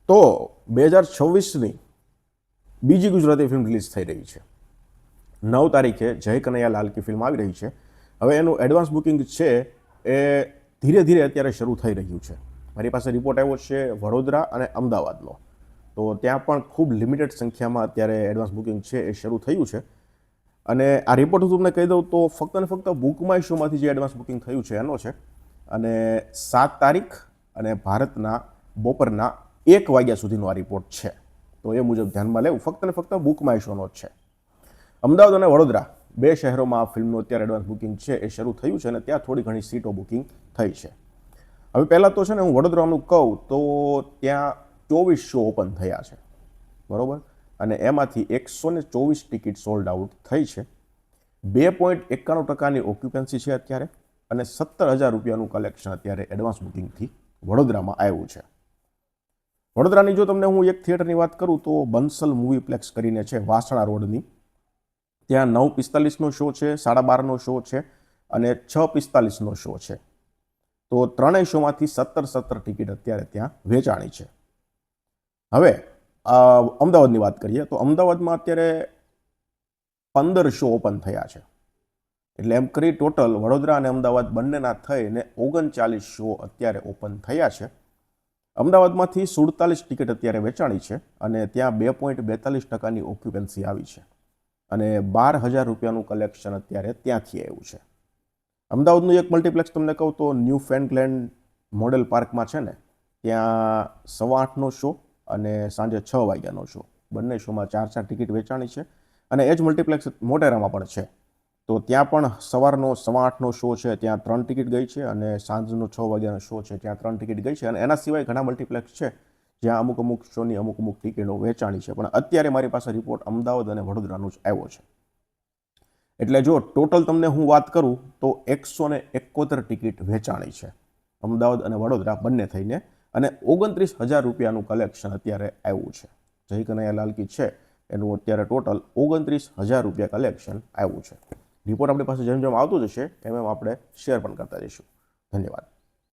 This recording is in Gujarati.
તો 2026ની બીજી ગુજરાતી ફિલ્મ રિલીઝ થઈ રહી છે. 9 તારીખે જય કનૈયા લાલ કી ફિલ્મ આવી રહી છે. હવે એનું એડવાન્સ બુકિંગ છે એ ધીરે ધીરે અત્યારે શરૂ થઈ રહ્યું છે. મારી પાસે રિપોર્ટ આવ્યો છે વડોદરા અને અમદાવાદનો. તો ત્યાં પણ ખૂબ લિમિટેડ સંખ્યામાં અત્યારે એડવાન્સ બુકિંગ છે એ શરૂ થયું છે. અને આ રિપોર્ટ હું તમને કહી દઉં તો ફક્ત ને ફક્ત બુક માય શોમાંથી જે એડવાન્સ બુકિંગ થયું છે એનો છે. અને 7 તારીખ અને ભારતના બપોરના 1 વાગ્યા સુધીનો આ રિપોર્ટ છે. તો એ મુજબ ધ્યાનમાં લેવું, ફક્ત ને ફક્ત બુક માય શોનો જ છે. અમદાવાદ અને વડોદરા 2 શહેરોમાં આ ફિલ્મનું અત્યારે એડવાન્સ બુકિંગ છે એ શરૂ થયું છે અને ત્યાં થોડી ઘણી સીટો બુકિંગ થઈ છે. હવે પહેલાં તો છે ને હું વડોદરાનું કહું તો ત્યાં 24 શો ઓપન થયા છે, બરાબર. અને એમાંથી 124 ટિકિટ સોલ્ડ આઉટ થઈ છે. 2.91% ઓક્યુપન્સી છે અત્યારે અને 17,000 રૂપિયાનું કલેક્શન અત્યારે એડવાન્સ બુકિંગથી વડોદરામાં આવ્યું છે. વડોદરાની જો તમને હું એક થિયેટરની વાત કરું તો બંસલ મૂવીપ્લેક્સ કરીને છે વાસણા રોડની. ત્યાં 9:45નો શો છે, 12:30નો શો છે અને 6:45નો શો છે. તો ત્રણેય શોમાંથી 17 ટિકિટ અત્યારે ત્યાં વેચાણી છે. હવે અમદાવાદની વાત કરીએ તો અમદાવાદમાં અત્યારે 15 શો ઓપન થયા છે. એટલે એમ કરી ટોટલ વડોદરા અને અમદાવાદ બંનેના થઈને 39 શો અત્યારે ઓપન થયા છે. અમદાવાદમાંથી 47 ટિકિટ અત્યારે વેચાણી છે અને ત્યાં 2.42%ની ઓક્યુપન્સી આવી છે અને 12,000 રૂપિયાનું કલેક્શન અત્યારે ત્યાંથી આવ્યું છે. અમદાવાદનું એક મલ્ટીપ્લેક્સ તમને કહું તો ન્યૂ ફેનગ્લેન્ડ મોડેલ પાર્કમાં છે ને, ત્યાં 8:15નો શો અને સાંજે 6 વાગ્યાનો શો. બંને શોમાં 4 ટિકિટ વેચાણી છે. અને એ જ મલ્ટીપ્લેક્સ મોટેરામાં પણ છે. તો ત્યાં પણ સવારનો 8:15નો શો છે ત્યાં 3 ટિકિટ ગઈ છે અને સાંજનો 6 વાગ્યાનો શો છે ત્યાં 3 ટિકિટ ગઈ છે. અને એના સિવાય ઘણા મલ્ટીપ્લેક્સ છે જ્યાં અમુક શોની અમુક ટિકિટો વેચાણી છે. પણ અત્યારે મારી પાસે રિપોર્ટ અમદાવાદ અને વડોદરાનો જ આવ્યો છે. એટલે જો ટોટલ તમને હું વાત કરું તો 171 ટિકિટ વેચાણી છે અમદાવાદ અને વડોદરા બંને થઈને અને 29,000 રૂપિયાનું કલેક્શન અત્યારે આવ્યું છે. જય કનૈયા લાલ કી છે એનું અત્યારે ટોટલ 29,000 રૂપિયા કલેક્શન આવ્યું છે. રિપોર્ટ આપણી પાસે જેમ જેમ આવતું જશે એમ એમ આપણે શેર પણ કરતા જઈશું. ધન્યવાદ.